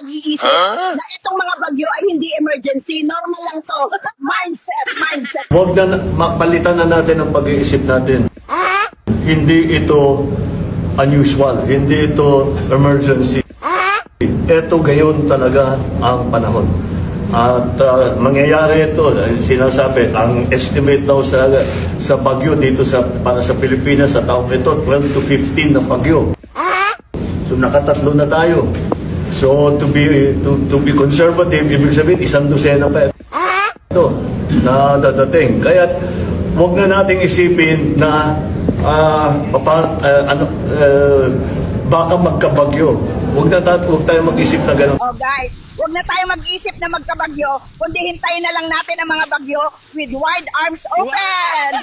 nag-iisip na itong mga bagyo ay hindi emergency. Normal lang to. Mindset. Huwag na mapalitan na natin ang pag-iisip natin. Hindi ito unusual. Hindi ito emergency. Ito gayon talaga ang panahon. At mangyayari ito, sinasabi, ang estimate daw sa bagyo dito para sa Pilipinas sa taong ito, 12 to 15 na bagyo. So nakatatlo na tayo. So to be conservative, ibig sabihin isang dosena pa ito na dadating. Kaya wag na nating isipin na baka magkabagyo. Huwag tayo mag-isip na gano'n. Oh guys, huwag na tayo mag-isip na magkabagyo, kundi hintayin na lang natin ang mga bagyo with wide arms open.